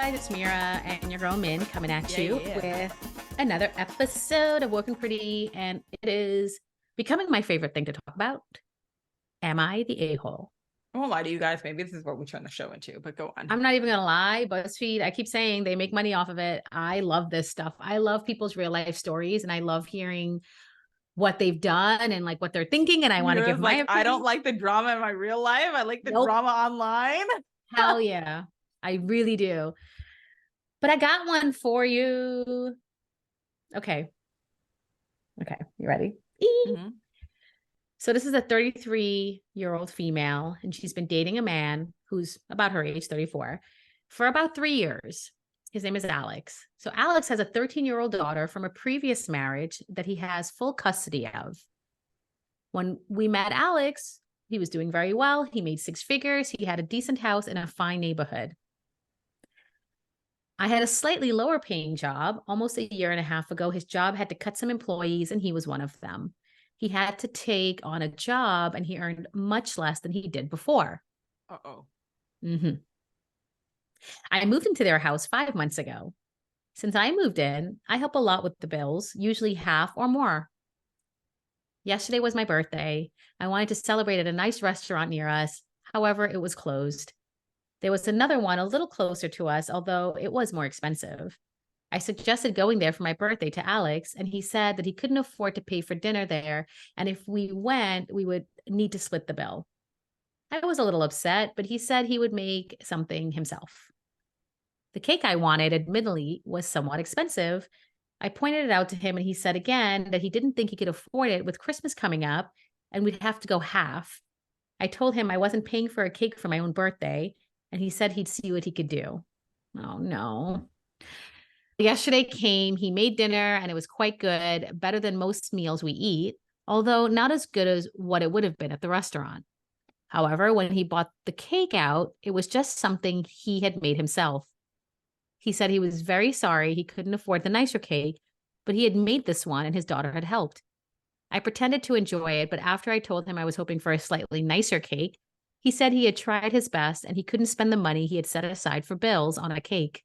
guys, it's Meera and your girl Min coming at you with another episode of Woke and Pretty, and it is becoming my favorite thing to talk about. Am I the a-hole? I won't lie to you guys. Maybe this is what we turn the show into, but go on. I'm not even gonna lie. BuzzFeed, I keep saying they make money off of it. I love this stuff. I love people's real life stories, and I love hearing what they've done and like what they're thinking. And I want to give my opinion. I don't like the drama in my real life. I like the drama online. Hell yeah, I really do. But I got one for you. Okay, you ready? Mm-hmm. So this is a 33-year-old female, and she's been dating a man who's about her age, 34, for about 3 years. His name is Alex. So Alex has a 13-year-old daughter from a previous marriage that he has full custody of. When we met Alex, he was doing very well. He made 6 figures. He had a decent house in a fine neighborhood. I had a slightly lower paying job. Almost a year and a half ago, his job had to cut some employees, and he was one of them. He had to take on a job, and he earned much less than he did before. Mm-hmm. I moved into their house 5 months ago. Since I moved in, I help a lot with the bills, usually half or more. Yesterday was my birthday. I wanted to celebrate at a nice restaurant near us. However, it was closed. There was another one a little closer to us, although it was more expensive. I suggested going there for my birthday to Alex, and he said that he couldn't afford to pay for dinner there, and if we went, we would need to split the bill. I was a little upset, but he said he would make something himself. The cake I wanted, admittedly, was somewhat expensive. I pointed it out to him, and he said again that he didn't think he could afford it with Christmas coming up, and we'd have to go half. I told him I wasn't paying for a cake for my own birthday, and he said he'd see what he could do. Oh, no. Yesterday came, he made dinner, and it was quite good, better than most meals we eat, although not as good as what it would have been at the restaurant. However, when he bought the cake out, it was just something he had made himself. He said he was very sorry he couldn't afford the nicer cake, but he had made this one and his daughter had helped. I pretended to enjoy it, but after I told him I was hoping for a slightly nicer cake, he said he had tried his best and he couldn't spend the money he had set aside for bills on a cake.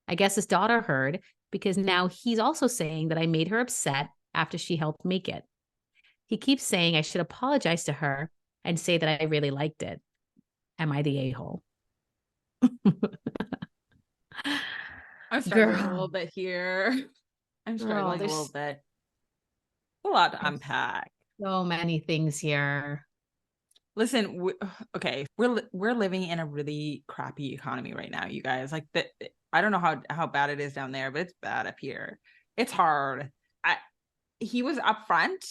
I guess his daughter heard, because now he's also saying that I made her upset after she helped make it. He keeps saying I should apologize to her and say that I really liked it. Am I the a-hole? I'm struggling a little bit here. I'm struggling a little bit. A lot to unpack. So many things here. Listen, we're living in a really crappy economy right now, you guys. Like I don't know how bad it is down there, but it's bad up here. It's hard. He was upfront,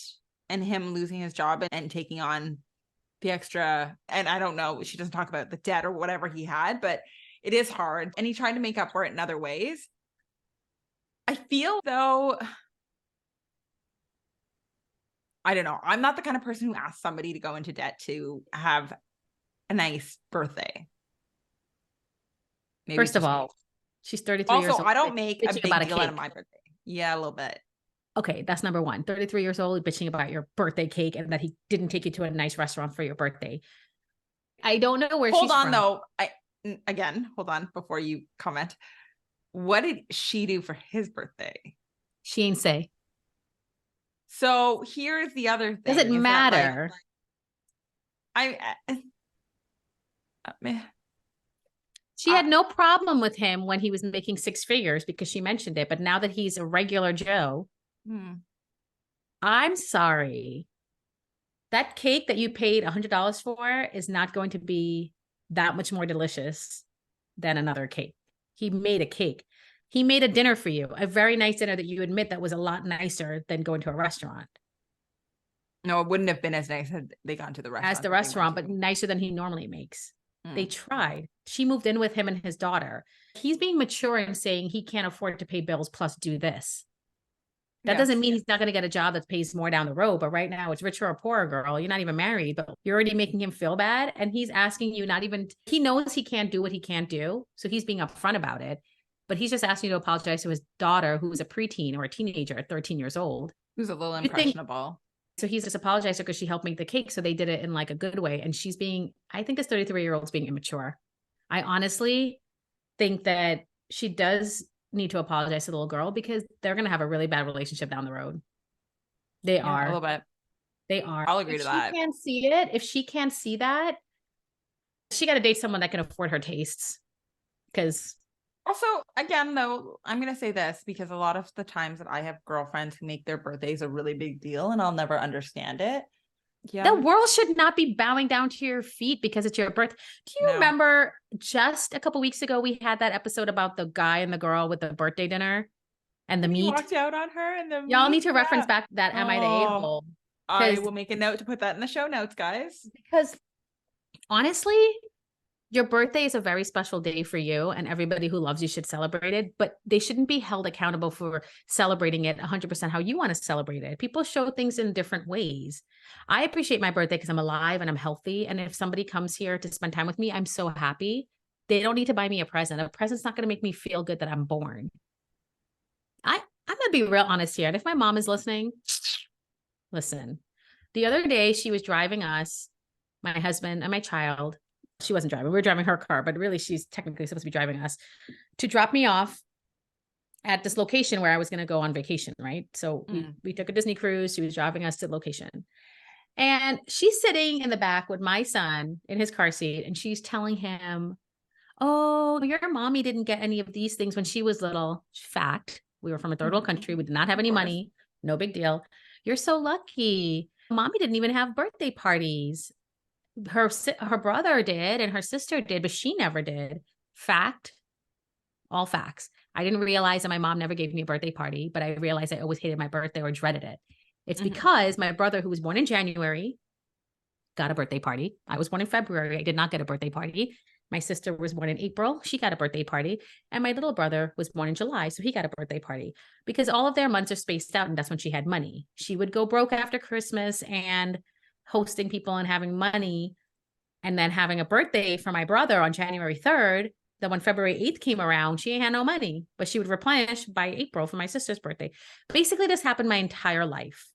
and him losing his job and taking on the extra, and I don't know, she doesn't talk about the debt or whatever he had, but it is hard. And he tried to make up for it in other ways. I feel though, I don't know. I'm not the kind of person who asks somebody to go into debt to have a nice birthday. Maybe first of all, she's 33 years old. Also, I don't make a big deal out of my birthday. Yeah, a little bit. Okay, that's number one. 33 years old, bitching about your birthday cake and that he didn't take you to a nice restaurant for your birthday. I don't know where she's from. Hold on, though. Hold on before you comment. What did she do for his birthday? She ain't say. So here's the other thing. Does it matter? She had no problem with him when he was making 6 figures because she mentioned it. But now that he's a regular Joe, I'm sorry. That cake that you paid $100 for is not going to be that much more delicious than another cake. He made a cake. He made a dinner for you, a very nice dinner that you admit that was a lot nicer than going to a restaurant. No, it wouldn't have been as nice had they gone to the restaurant. As the restaurant, but nicer than he normally makes. They tried. She moved in with him and his daughter. He's being mature and saying he can't afford to pay bills plus do this. That doesn't mean he's not going to get a job that pays more down the road. But right now it's richer or poorer, girl. You're not even married, but you're already making him feel bad. And he's asking you he knows he can't do what he can't do. So he's being upfront about it. But he's just asking you to apologize to his daughter, who's a preteen or a teenager at 13 years old. Who's a little impressionable. So he's just apologized because she helped make the cake. So they did it in like a good way. And I think this 33-year-old's being immature. I honestly think that she does need to apologize to the little girl because they're going to have a really bad relationship down the road. They Yeah, a are. little bit. They are. I'll agree If to she that. can't see it, if she can't see that, she got to date someone that can afford her tastes. Because Also, again, though, I'm going to say this because a lot of the times that I have girlfriends who make their birthdays a really big deal and I'll never understand it. the Yeah, world should not be bowing down to your feet because it's your birth. Do you no. remember just a couple weeks ago we had that episode about the guy and the girl with the birthday dinner and the He meat? walked out on her and the Y'all meat. need to reference back that Am I the Oh, A-hole? I will make a note to put that in the show notes, guys. Because honestly, your birthday is a very special day for you, and everybody who loves you should celebrate it, but they shouldn't be held accountable for celebrating it 100% how you want to celebrate it. People show things in different ways. I appreciate my birthday because I'm alive and I'm healthy. And if somebody comes here to spend time with me, I'm so happy. They don't need to buy me a present. A present's not going to make me feel good that I'm born. I'm going to be real honest here. And if my mom is listening, listen. The other day, she was driving us, my husband and my child. She wasn't driving. We were driving her car, but really she's technically supposed to be driving us to drop me off at this location where I was going to go on vacation, right? So we took a Disney cruise. She was driving us to the location. And she's sitting in the back with my son in his car seat, and she's telling him, oh, your mommy didn't get any of these things when she was little. Fact, we were from a third world country. We did not have any money. No big deal. You're so lucky. Mommy didn't even have birthday parties. Her brother did and her sister did, but she never did. Fact, all facts. I didn't realize that my mom never gave me a birthday party, but I realized I always hated my birthday or dreaded it. It's because my brother, who was born in January, got a birthday party. I was born in February. I did not get a birthday party. My sister was born in April. She got a birthday party. And my little brother was born in July. So he got a birthday party because all of their months are spaced out. And that's when she had money. She would go broke after Christmas and hosting people and having money. And then having a birthday for my brother on January 3rd. Then when February 8th came around, she ain't had no money, but she would replenish by April for my sister's birthday. Basically, this happened my entire life.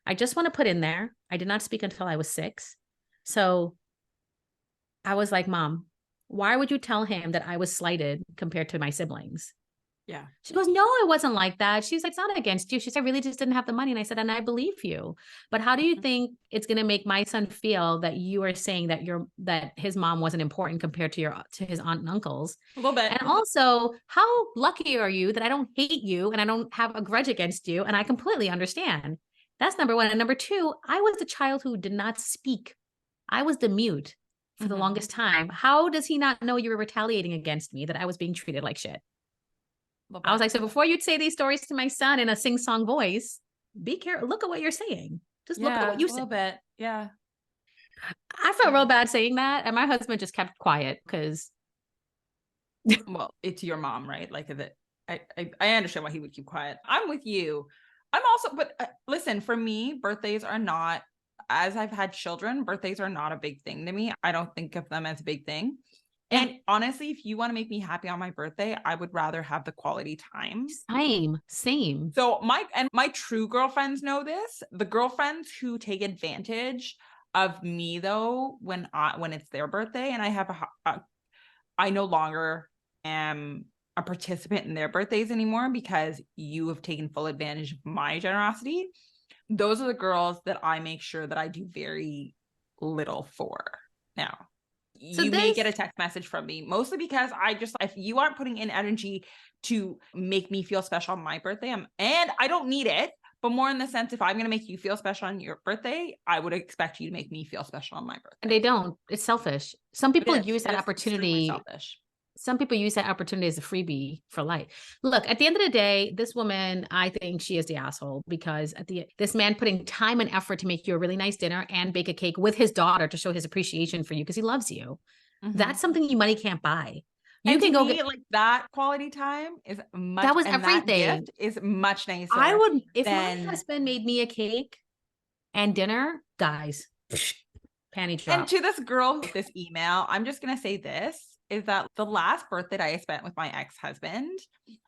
I just want to put in there, I did not speak until I was 6. So I was like, Mom, why would you tell him that I was slighted compared to my siblings? Yeah. She goes, no, it wasn't like that. She's like, it's not against you. She said, I really just didn't have the money. And I said, and I believe you. But how do you think it's going to make my son feel that you are saying that that his mom wasn't important compared to his aunt and uncles? A little bit. And also, how lucky are you that I don't hate you and I don't have a grudge against you? And I completely understand. That's number one. And number two, I was the child who did not speak. I was the mute for the longest time. How does he not know you were retaliating against me, that I was being treated like shit? I was like, so before you'd say these stories to my son in a sing-song voice, be careful. Look at what you're saying. Just look at what you said. A little bit. Yeah. I felt real bad saying that. And my husband just kept quiet because. Well, it's your mom, right? Like that. I understand why he would keep quiet. I'm with you. I'm also, but listen, for me, birthdays are not, as I've had children, birthdays are not a big thing to me. I don't think of them as a big thing. And honestly, if you want to make me happy on my birthday, I would rather have the quality time. Same. So my true girlfriends know this. The girlfriends who take advantage of me though, when it's their birthday and I have I no longer am a participant in their birthdays anymore because you have taken full advantage of my generosity. Those are the girls that I make sure that I do very little for now. So you may get a text message from me, mostly because if you aren't putting in energy to make me feel special on my birthday, and I don't need it, but more in the sense, if I'm going to make you feel special on your birthday, I would expect you to make me feel special on my birthday. And they don't. It's selfish. Some people use that opportunity. Selfish. Some people use that opportunity as a freebie for life. Look, at the end of the day, this woman, I think she is the asshole because this man putting time and effort to make you a really nice dinner and bake a cake with his daughter to show his appreciation for you because he loves you. That's something money can't buy. You can go get like that quality time is much. That was everything. That gift is much nicer. I would, if my husband made me a cake and dinner, guys, panty drop. And to this girl, this email, I'm just gonna say this. Is that the last birthday I spent with my ex-husband,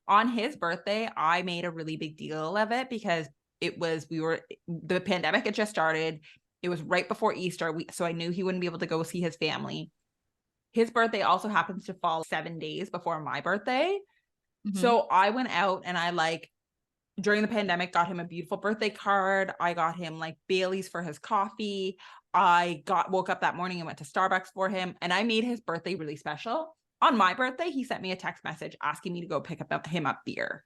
on his birthday, I made a really big deal of it because the pandemic had just started. It was right before Easter. So I knew he wouldn't be able to go see his family. his birthday also happens to fall 7 days before my birthday. Mhm. So I went out and I like during the pandemic got him a beautiful birthday card. I got him like Bailey's for his coffee. Woke up that morning and went to Starbucks for him, and I made his birthday really special. On my birthday, he sent me a text message asking me to go pick him up beer.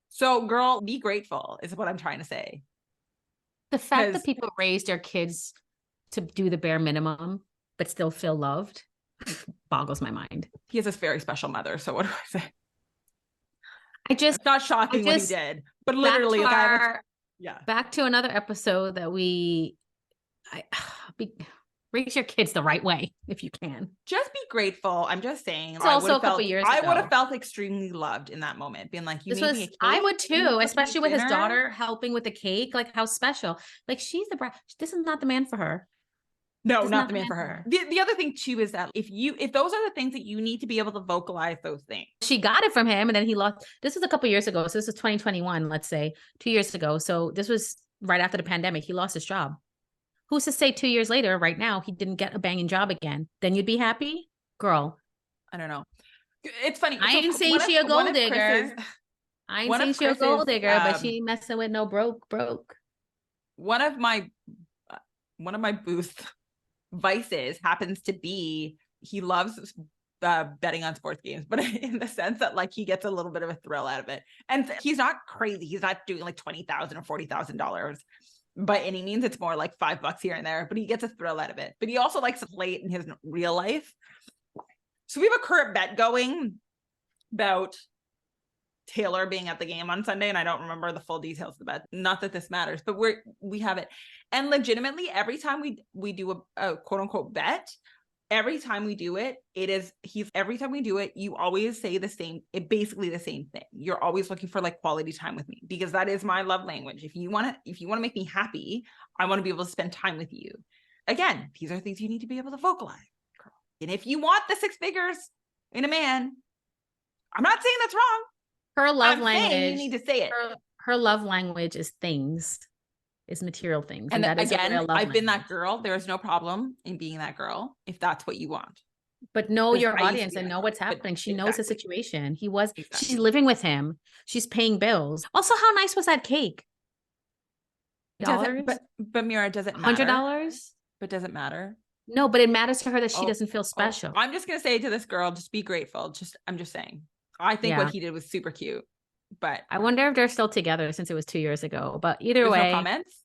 So girl, be grateful is what I'm trying to say. The fact that people raise their kids to do the bare minimum but still feel loved boggles my mind. He has this very special mother, so what do I say? It's not shocking what he did, but literally back to another episode that raise your kids the right way if you can. Just be grateful. I'm just saying. It's also a couple years ago. I would have felt extremely loved in that moment, being like, me a cake. I would too, especially with his daughter helping with the cake. Like, how special. Like, she's the bride. This is not the man for her. No, not the man for her. The other thing too is that if those are the things that you need to be able to vocalize those things. She got it from him and then he lost. This was a couple years ago. So this is 2021, let's say 2 years ago. So this was right after the pandemic. He lost his job. Who's to say 2 years later, right now, he didn't get a banging job again? Then you'd be happy? Girl. I don't know. It's funny. I ain't saying she a gold digger. I ain't saying she a gold digger, but she messing with no broke. One of my booth vices happens to be he loves betting on sports games, but in the sense that like he gets a little bit of a thrill out of it. And he's not crazy. He's not doing like $20,000 or $40,000 by any means. It's more like $5 here and there, but he gets a thrill out of it. But he also likes to play it in his real life. So we have a current bet going about Taylor being at the game on Sunday, and I don't remember the full details of the bet. Not that this matters, but we have it. And legitimately, every time we do a quote unquote bet, every time we do it, every time we do it, you always say basically the same thing. You're always looking for like quality time with me, because that is my love language. If you want to make me happy, I want to be able to spend time with you. Again, these are things you need to be able to vocalize. And if you want the 6 figures in a man, I'm not saying that's wrong. Her love language. You need to say it. Her love language is things, is material things. And that again, I've been that girl. There is no problem in being that girl if that's what you want. But know your audience and know what's happening. She knows the situation. She's living with him. She's paying bills. Also, how nice was that cake? But Meera, does it matter? $100? But does it matter? No, but it matters to her that she doesn't feel special. I'm just gonna say to this girl, just be grateful. I'm just saying. I think what he did was super cute. But I wonder if they're still together since it was 2 years ago. But either way, no comments.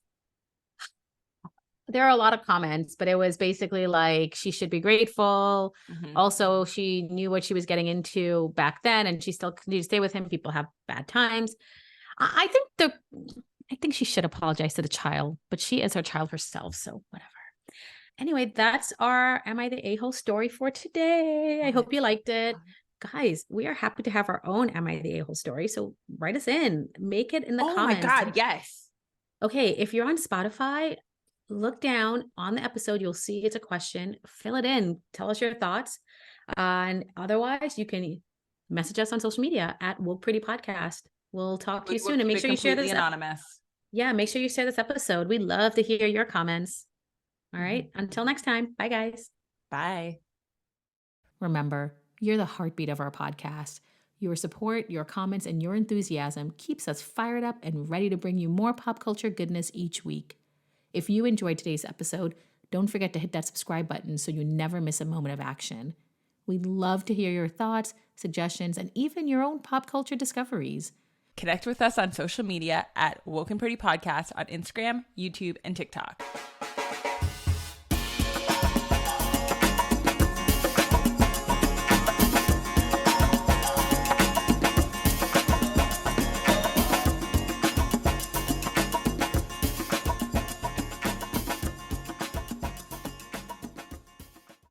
There are a lot of comments, but it was basically like she should be grateful. Mm-hmm. Also, she knew what she was getting into back then, and she still continued to stay with him. People have bad times. I think she should apologize to the child, but she is her child herself, so whatever. Anyway, that's our Am I the A-hole story for today. I hope you liked it. Guys, we are happy to have our own Am I the A-hole story. So write us in. Make it in the comments. Oh my God, yes. Okay, if you're on Spotify, look down on the episode. You'll see it's a question. Fill it in. Tell us your thoughts. And otherwise, you can message us on social media at Woke Pretty Podcast. We'll talk to you soon. And make sure you share this. Anonymous. Yeah, make sure you share this episode. We'd love to hear your comments. All right. Until next time. Bye, guys. Bye. Remember, you're the heartbeat of our podcast. Your support, your comments, and your enthusiasm keeps us fired up and ready to bring you more pop culture goodness each week. If you enjoyed today's episode, don't forget to hit that subscribe button so you never miss a moment of action. We'd love to hear your thoughts, suggestions, and even your own pop culture discoveries. Connect with us on social media at Woke and Pretty Podcast on Instagram, YouTube, and TikTok.